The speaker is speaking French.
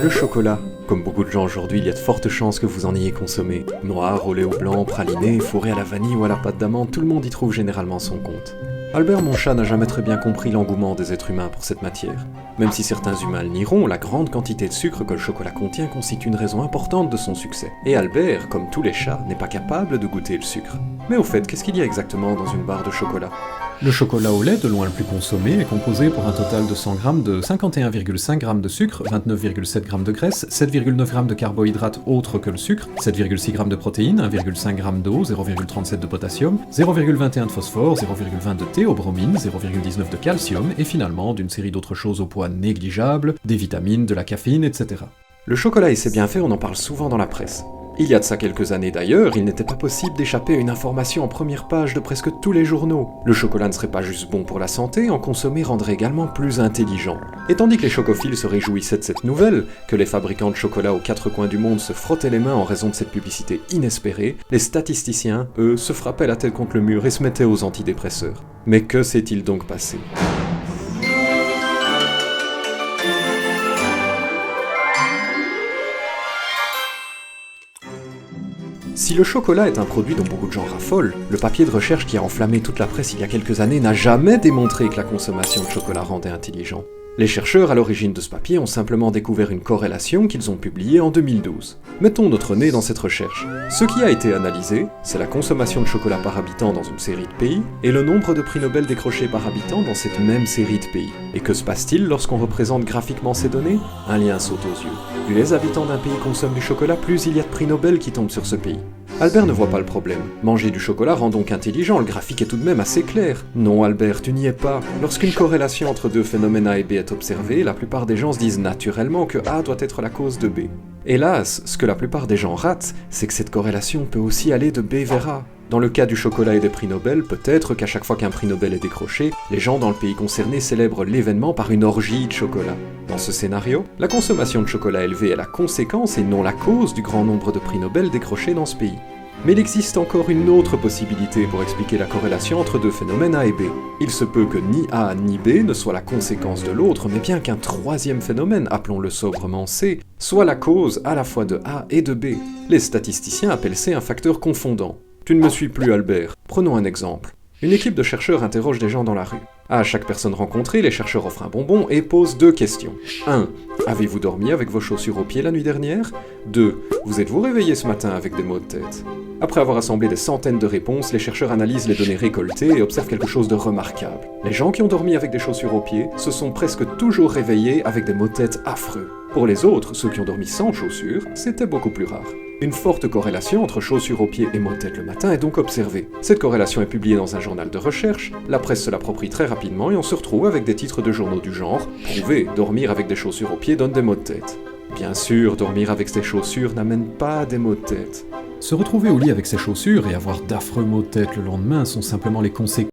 Le chocolat. Comme beaucoup de gens aujourd'hui, il y a de fortes chances que vous en ayez consommé. Noir, au lait ou blanc, praliné, fourré à la vanille ou à la pâte d'amande, tout le monde y trouve généralement son compte. Albert Monchat n'a jamais très bien compris l'engouement des êtres humains pour cette matière. Même si certains humains le nieront, la grande quantité de sucre que le chocolat contient constitue une raison importante de son succès. Et Albert, comme tous les chats, n'est pas capable de goûter le sucre. Mais au fait, qu'est-ce qu'il y a exactement dans une barre de chocolat ? Le chocolat au lait, de loin le plus consommé, est composé pour un total de 100 g de 51,5 g de sucre, 29,7 g de graisse, 7,9 g de carbohydrates autres que le sucre, 7,6 g de protéines, 1,5 g d'eau, 0,37 de potassium, 0,21 de phosphore, 0,20 de théobromine, 0,19 de calcium, et finalement d'une série d'autres choses au poids négligeable, des vitamines, de la caféine, etc. Le chocolat et ses bienfaits, on en parle souvent dans la presse. Il y a de ça quelques années d'ailleurs, il n'était pas possible d'échapper à une information en première page de presque tous les journaux. Le chocolat ne serait pas juste bon pour la santé, en consommer rendrait également plus intelligent. Et tandis que les chocophiles se réjouissaient de cette nouvelle, que les fabricants de chocolat aux quatre coins du monde se frottaient les mains en raison de cette publicité inespérée, les statisticiens, eux, se frappaient la tête contre le mur et se mettaient aux antidépresseurs. Mais que s'est-il donc passé ? Si le chocolat est un produit dont beaucoup de gens raffolent, le papier de recherche qui a enflammé toute la presse il y a quelques années n'a jamais démontré que la consommation de chocolat rendait intelligent. Les chercheurs à l'origine de ce papier ont simplement découvert une corrélation qu'ils ont publiée en 2012. Mettons notre nez dans cette recherche. Ce qui a été analysé, c'est la consommation de chocolat par habitant dans une série de pays, et le nombre de prix Nobel décrochés par habitant dans cette même série de pays. Et que se passe-t-il lorsqu'on représente graphiquement ces données ? Un lien saute aux yeux. Plus les habitants d'un pays consomment du chocolat, plus il y a de prix Nobel qui tombent sur ce pays. Albert ne voit pas le problème. Manger du chocolat rend donc intelligent, le graphique est tout de même assez clair. Non Albert, tu n'y es pas. Lorsqu'une corrélation entre deux phénomènes A et B est observée, la plupart des gens se disent naturellement que A doit être la cause de B. Hélas, ce que la plupart des gens ratent, c'est que cette corrélation peut aussi aller de B vers A. Dans le cas du chocolat et des prix Nobel, peut-être qu'à chaque fois qu'un prix Nobel est décroché, les gens dans le pays concerné célèbrent l'événement par une orgie de chocolat. Dans ce scénario, la consommation de chocolat élevée est la conséquence et non la cause du grand nombre de prix Nobel décrochés dans ce pays. Mais il existe encore une autre possibilité pour expliquer la corrélation entre deux phénomènes A et B. Il se peut que ni A ni B ne soit la conséquence de l'autre, mais bien qu'un troisième phénomène, appelons-le sobrement C, soit la cause à la fois de A et de B. Les statisticiens appellent C un facteur confondant. Tu ne me suis plus, Albert. Prenons un exemple. Une équipe de chercheurs interroge des gens dans la rue. À chaque personne rencontrée, les chercheurs offrent un bonbon et posent deux questions. 1. Avez-vous dormi avec vos chaussures aux pieds la nuit dernière ? 2. Vous êtes-vous réveillé ce matin avec des maux de tête ? Après avoir assemblé des centaines de réponses, les chercheurs analysent les données récoltées et observent quelque chose de remarquable. Les gens qui ont dormi avec des chaussures aux pieds se sont presque toujours réveillés avec des maux de tête affreux. Pour les autres, ceux qui ont dormi sans chaussures, c'était beaucoup plus rare. Une forte corrélation entre chaussures aux pieds et maux de tête le matin est donc observée. Cette corrélation est publiée dans un journal de recherche, la presse se l'approprie très rapidement et on se retrouve avec des titres de journaux du genre « Prouvé, dormir avec des chaussures aux pieds donne des maux de tête ». Bien sûr, dormir avec ses chaussures n'amène pas des maux de tête. Se retrouver au lit avec ses chaussures et avoir d'affreux maux de tête le lendemain sont simplement les conséquences